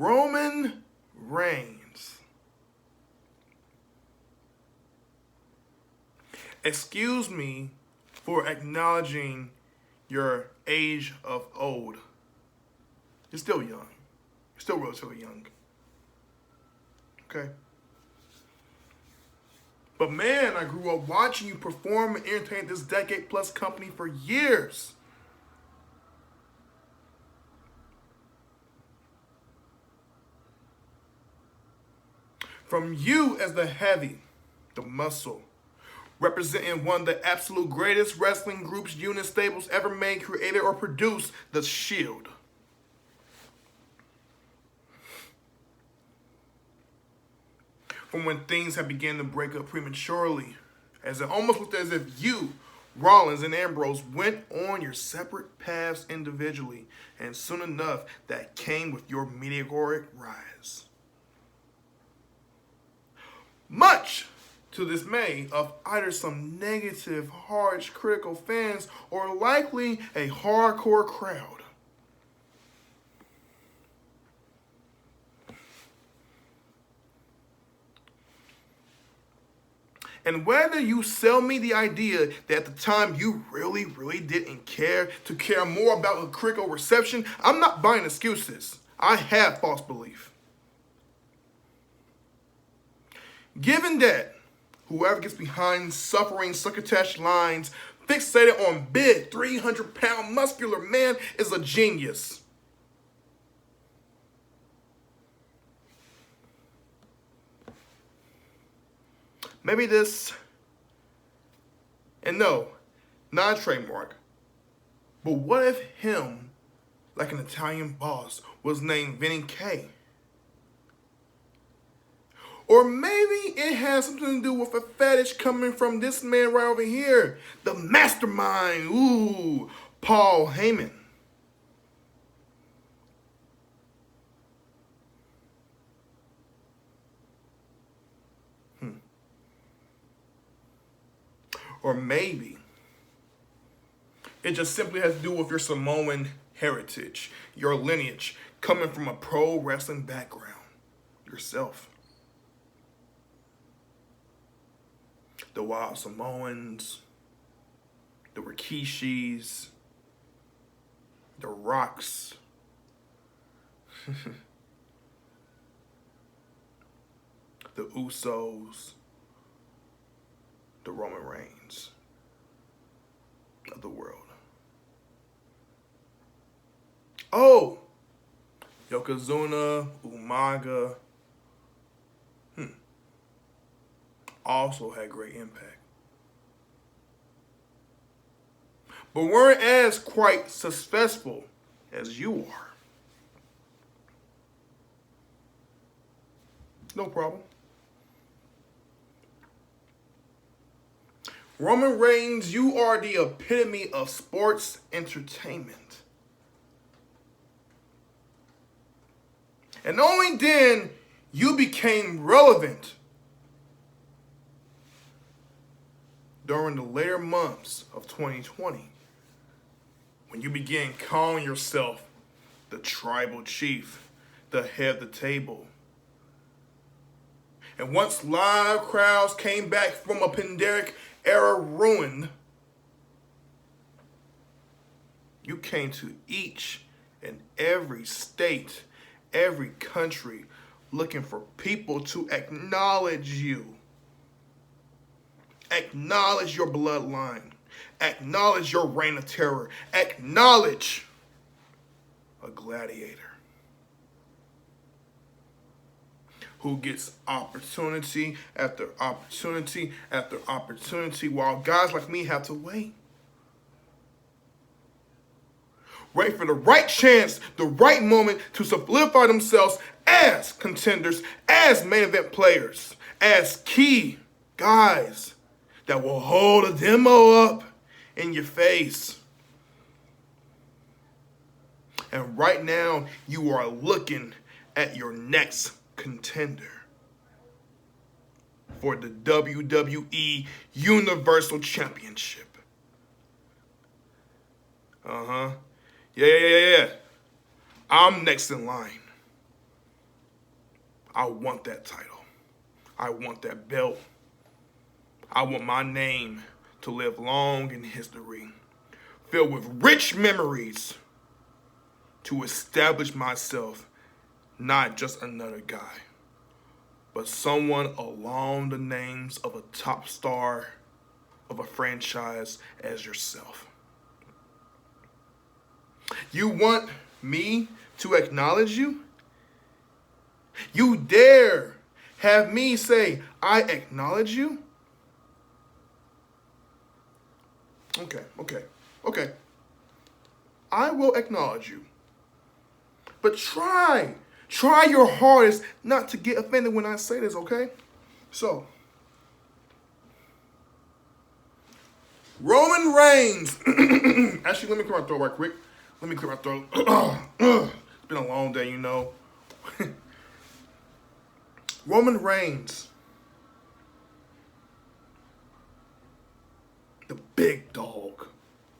Roman Reigns. Excuse me for acknowledging your age of old. You're still young. You're still relatively young. Okay? But man, I grew up watching you perform and entertain this decade plus company for years. From you as the heavy, the muscle, representing one of the absolute greatest wrestling groups, units, stables ever made, created, or produced, The Shield. From when things had begun to break up prematurely, as it almost looked as if you, Rollins and Ambrose, went on your separate paths individually, and soon enough, that came with your meteoric rise. Much to the dismay of either some negative, harsh, critical fans or likely a hardcore crowd. And whether you sell me the idea that at the time you really didn't care to care more about a critical reception, I'm not buying excuses. I have false belief. Given that whoever gets behind suffering succotash lines fixated on big 300-pound muscular man is a genius. Maybe this, and no, not a trademark, but what if him, like an Italian boss, was named Vinny K? Or maybe it has something to do with a fetish coming from this man right over here, the mastermind, Paul Heyman. Or maybe it just simply has to do with your Samoan heritage, your lineage, coming from a pro wrestling background, yourself. The Wild Samoans, the Rikishis, the Rocks, the Usos, the Roman Reigns of the world. Oh, Yokozuna, Umaga, also had great impact. But weren't as quite successful as you are. No problem. Roman Reigns, you are the epitome of sports entertainment. And only then you became relevant during the later months of 2020, when you began calling yourself the tribal chief, the head of the table. And once live crowds came back from a pandemic era ruined, you came to each and every state, every country, looking for people to acknowledge you. Acknowledge your bloodline. Acknowledge your reign of terror. Acknowledge a gladiator who gets opportunity after opportunity after opportunity while guys like me have to wait. Wait for the right chance, the right moment to solidify themselves as contenders, as main event players, as key guys that will hold a demo up in your face. And right now, you are looking at your next contender for the WWE Universal Championship. Yeah. I'm next in line. I want that title. I want that belt. I want my name to live long in history, filled with rich memories, to establish myself not just another guy, but someone along the names of a top star of a franchise as yourself. You want me to acknowledge you? You dare have me say, I acknowledge you? Okay. I will acknowledge you. But try your hardest not to get offended when I say this, okay? So, Roman Reigns. Actually, let me clear my throat right quick. Let me clear my throat. It's been a long day, you know. Roman Reigns. The big dog,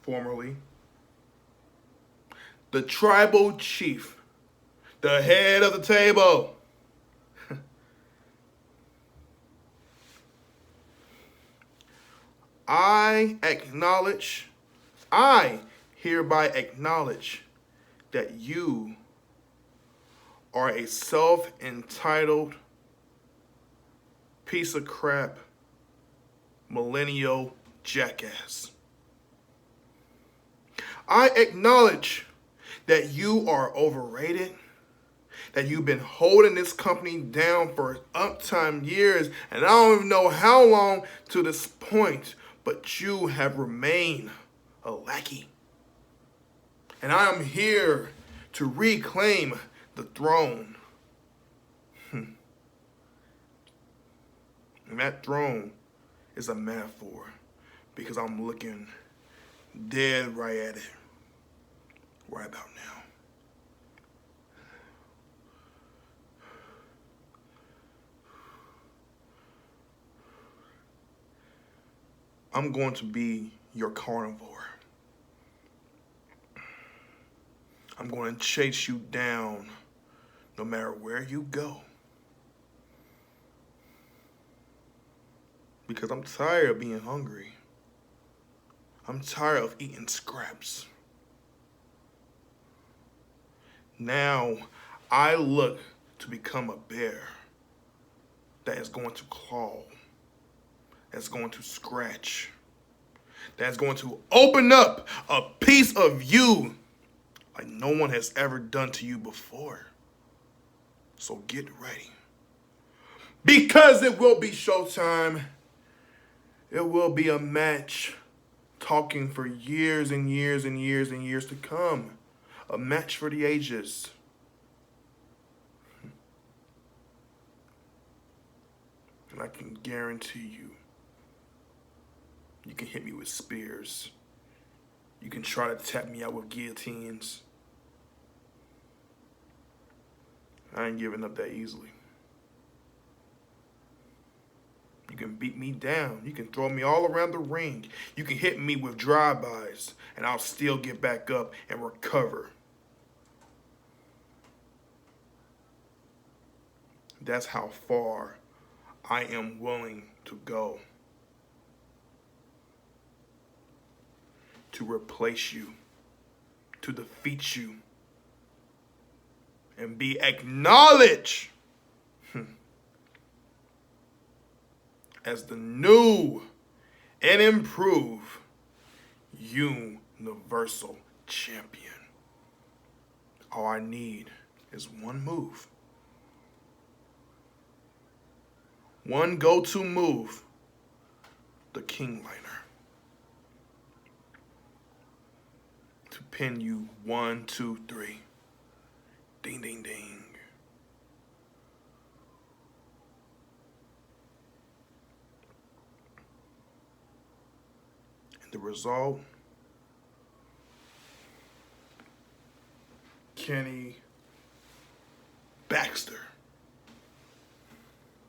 formerly. The tribal chief. The head of the table. I hereby acknowledge that you are a self-entitled piece of crap, millennial jackass. I acknowledge that you are overrated, that you've been holding this company down for uptime years, and I don't even know how long to this point, but you have remained a lackey. And I am here to reclaim the throne. And that throne is a metaphor because I'm looking dead right at it right about now. I'm going to be your carnivore. I'm going to chase you down no matter where you go. Because I'm tired of being hungry. I'm tired of eating scraps. Now, I look to become a bear that is going to claw, that's going to scratch, that's going to open up a piece of you like no one has ever done to you before. So get ready. Because it will be showtime. It will be a match talking for years and years and years and years to come. A match for the ages. And I can guarantee you, you can hit me with spears. You can try to tap me out with guillotines. I ain't giving up that easily. You can beat me down. You can throw me all around the ring. You can hit me with drive-bys, and I'll still get back up and recover. That's how far I am willing to go to replace you, to defeat you, and be acknowledged as the new and improved Universal Champion. All I need is one move. One go-to move, the King Liner. To pin you 1, 2, 3. Ding, ding, ding. And the result, Kenny Baxter.